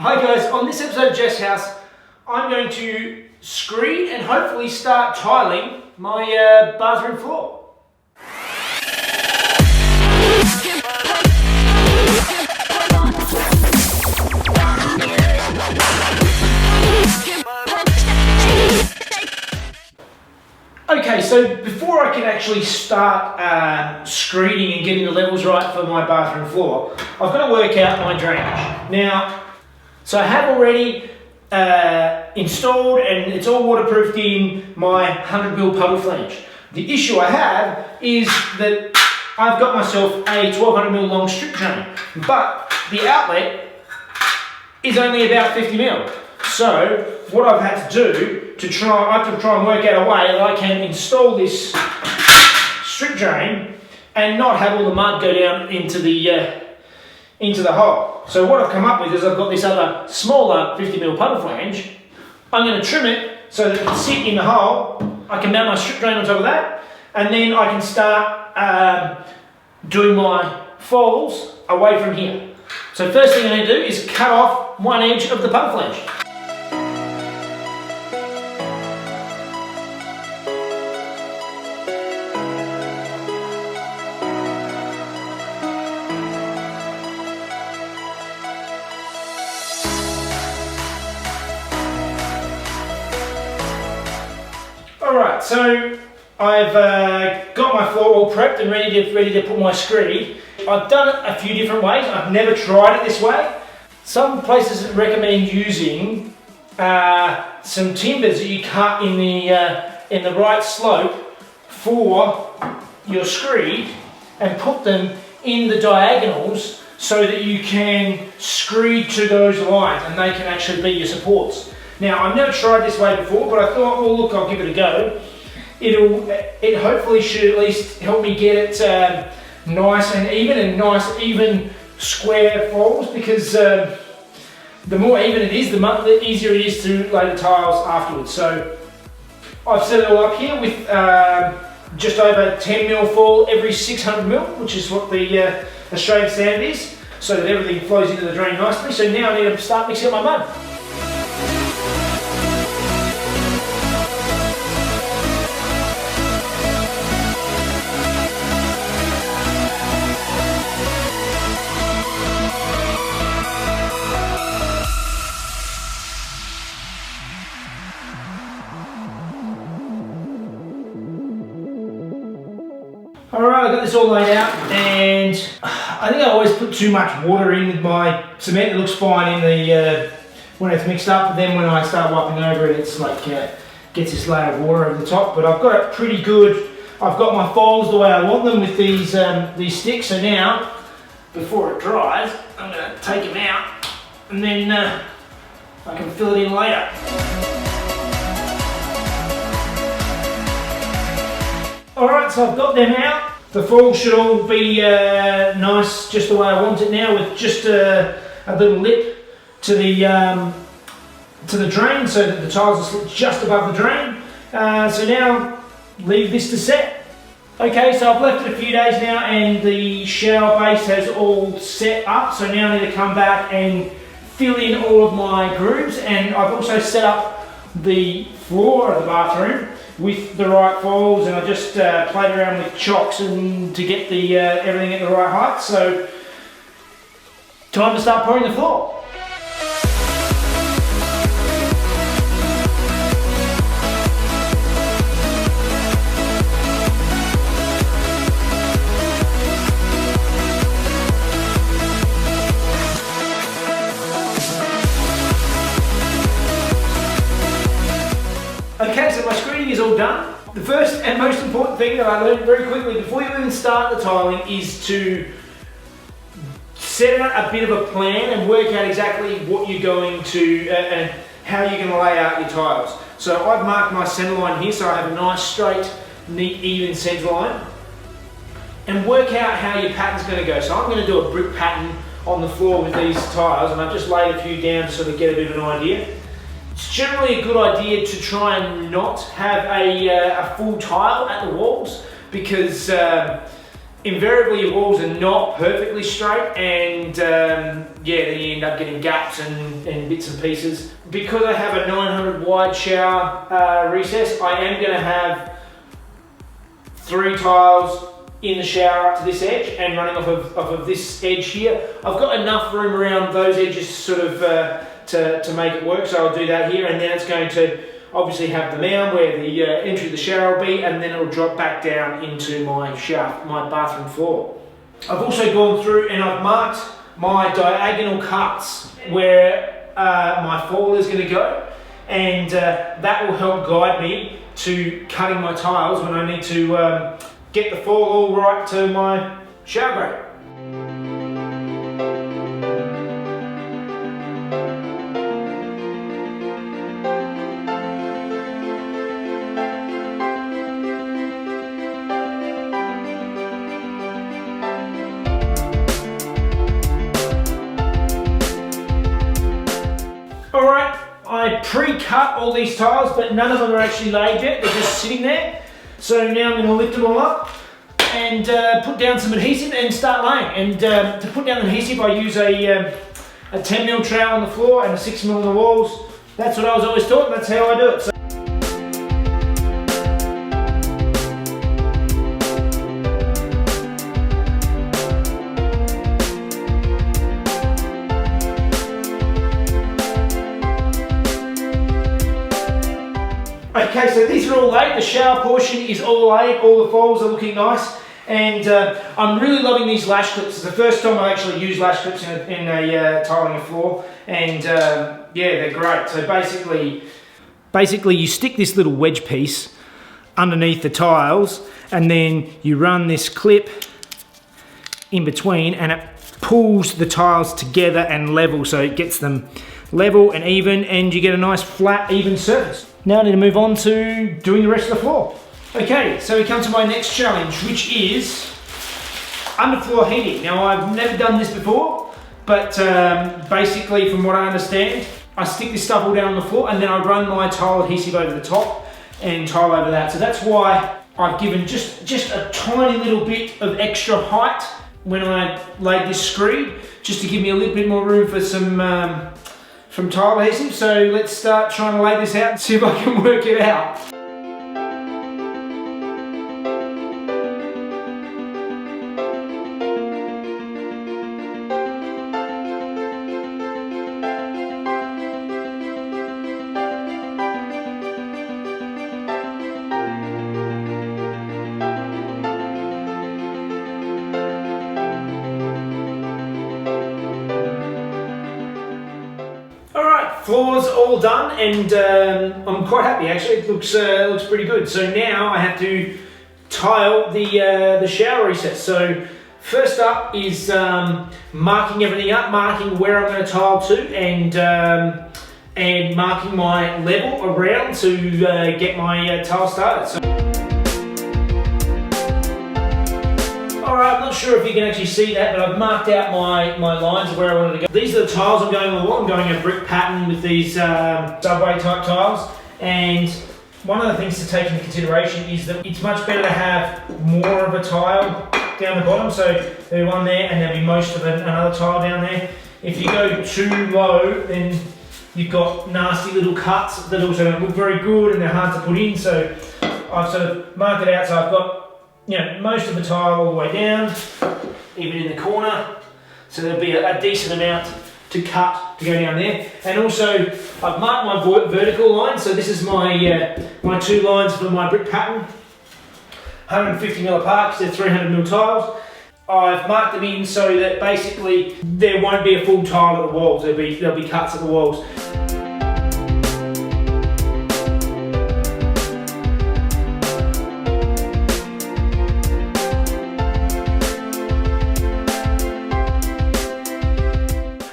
Hi guys, on this episode of Jess House, I'm going to screed and hopefully start tiling my bathroom floor. Okay, so before I can actually start screeding and getting the levels right for my bathroom floor, I've got to work out my drainage. Now, so I have already installed and it's all waterproofed in my 100mm puddle flange. The issue I have is that I've got myself a 1200mm long strip drain, but the outlet is only about 50mm. So what I've had to do I have to try and work out a way that I can install this strip drain and not have all the mud go down into the hole. So what I've come up with is I've got this other smaller 50mm puddle flange. I'm going to trim it so that it can sit in the hole. I can mount my strip drain on top of that, and then I can start doing my falls away from here. So first thing I need to do is cut off one edge of the puddle flange. Alright, so I've got my floor all prepped and ready to put my screed. I've done it a few different ways. I've never tried it this way. Some places recommend using some timbers that you cut in the right slope for your screed and put them in the diagonals so that you can screed to those lines and they can actually be your supports. Now, I've never tried this way before, but I thought, well look, I'll give it a go. It hopefully should at least help me get it nice and even square falls, because the more even it is, the easier it is to lay the tiles afterwards. So I've set it all up here with just over 10mm fall every 600mm, which is what the Australian standard is, so that everything flows into the drain nicely. So now I need to start mixing up my mud. Alright, I've got this all laid out, and I think I always put too much water in with my cement. It looks fine in the when it's mixed up, but then when I start wiping over it, it's like gets this layer of water over the top. But I've got it pretty good. I've got my folds the way I want them with these sticks. So now, before it dries, I'm going to take them out, and then I can fill it in later. Alright, so I've got them out. The falls should all be nice, just the way I want it now, with just a little lip to the drain, so that the tiles are just above the drain. So now, leave this to set. Okay, so I've left it a few days now, and the shower base has all set up. So now I need to come back and fill in all of my grooves, and I've also set up the floor of the bathroom with the right falls, and I just played around with chocks and to get the everything at the right height. So time to start pouring the floor. Okay, so my screening is all done. The first and most important thing that I learned very quickly before you even start the tiling is to set out a bit of a plan and work out exactly what you're going to and how you're going to lay out your tiles. So I've marked my centre line here, so I have a nice straight, neat, even centre line, and work out how your pattern's going to go. So I'm going to do a brick pattern on the floor with these tiles, and I've just laid a few down to sort of get a bit of an idea. It's generally a good idea to try and not have a full tile at the walls, because invariably your walls are not perfectly straight, and yeah, then you end up getting gaps and bits and pieces. Because I have a 900 wide shower recess, I am going to have 3 tiles in the shower up to this edge and running off of this edge here. I've got enough room around those edges sort of to make it work, so I'll do that here, and then it's going to obviously have the mound where the entry of the shower will be, and then it'll drop back down into my shaft, my bathroom floor. I've also gone through and I've marked my diagonal cuts where my fall is going to go, and that will help guide me to cutting my tiles when I need to get the fall all right to my shower grate. Alright, I pre-cut all these tiles, but none of them are actually laid yet, they're just sitting there. So now I'm going to lift them all up and put down some adhesive and start laying. And to put down adhesive, I use a 10mm trowel on the floor and a 6mm on the walls. That's what I was always taught, and that's how I do it. So okay, so these are all laid. The shower portion is all laid. All the falls are looking nice, and I'm really loving these lash clips. It's the first time I actually used lash clips in a tiling a floor, and yeah, they're great. So basically, you stick this little wedge piece underneath the tiles, and then you run this clip in between, and it pulls the tiles together and level, so it gets them level and even, and you get a nice flat, even surface. Now I need to move on to doing the rest of the floor. Okay, so we come to my next challenge, which is underfloor heating. Now I've never done this before, but basically from what I understand, I stick this stuff all down on the floor and then I run my tile adhesive over the top and tile over that. So that's why I've given just a tiny little bit of extra height when I laid this screed, just to give me a little bit more room for some tile adhesive. So let's start trying to lay this out and see if I can work it out. Floor's all done, and I'm quite happy actually. It looks pretty good. So now I have to tile the shower recess. So first up is marking everything up, marking where I'm going to tile to, and marking my level around to get my tile started. So, alright, I'm not sure if you can actually see that, but I've marked out my lines of where I wanted to go. These are the tiles I'm going along. I'm going a brick pattern with these subway type tiles, and one of the things to take into consideration is that it's much better to have more of a tile down the bottom. So there'll be one there and there'll be most of another tile down there. If you go too low, then you've got nasty little cuts that also don't look very good and they're hard to put in. So I've sort of marked it out, so I've got most of the tile all the way down, even in the corner. So there'll be a decent amount to cut to go down there. And also, I've marked my vertical line. So this is my my 2 lines for my brick pattern, 150mm apart because they're 300mm tiles. I've marked them in so that basically there won't be a full tile at the walls. There'll be cuts at the walls.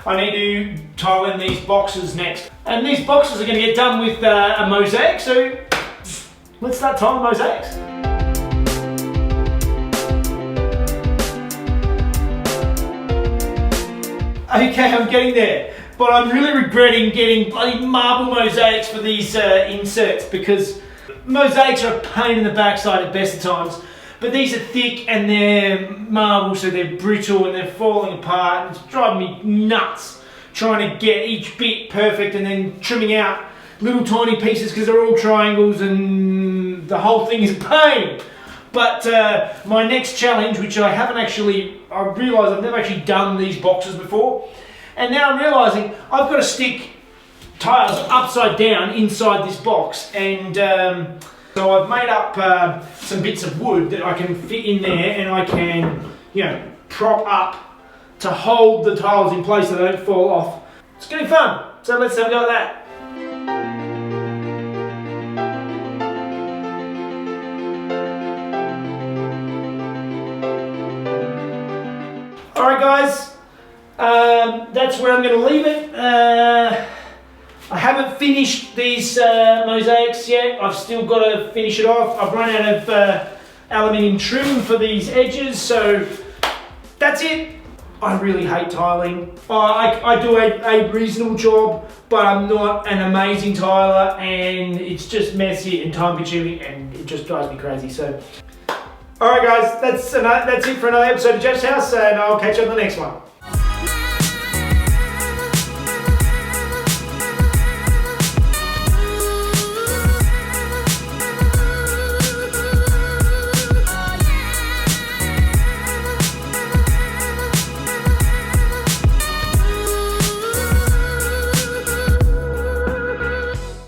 I need to tile in these boxes next. And these boxes are going to get done with a mosaic, so let's start tiling mosaics. Okay, I'm getting there, but I'm really regretting getting bloody marble mosaics for these inserts, because mosaics are a pain in the backside at best of times. But these are thick and they're marble, so they're brittle and they're falling apart. It's driving me nuts trying to get each bit perfect and then trimming out little tiny pieces because they're all triangles and the whole thing is a pain. But my next challenge, which I realise I've never actually done these boxes before, and now I'm realising I've got to stick tiles upside down inside this box, and so I've made up some bits of wood that I can fit in there and I can, you know, prop up to hold the tiles in place so they don't fall off. It's going to be fun, so let's have a go at that. Alright guys, that's where I'm going to leave it. I haven't finished these mosaics yet. I've still got to finish it off. I've run out of aluminium trim for these edges, so that's it. I really hate tiling. I do a reasonable job, but I'm not an amazing tiler, and it's just messy and time consuming and it just drives me crazy. So, alright guys, that's it for another episode of Jeff's House, and I'll catch you on the next one.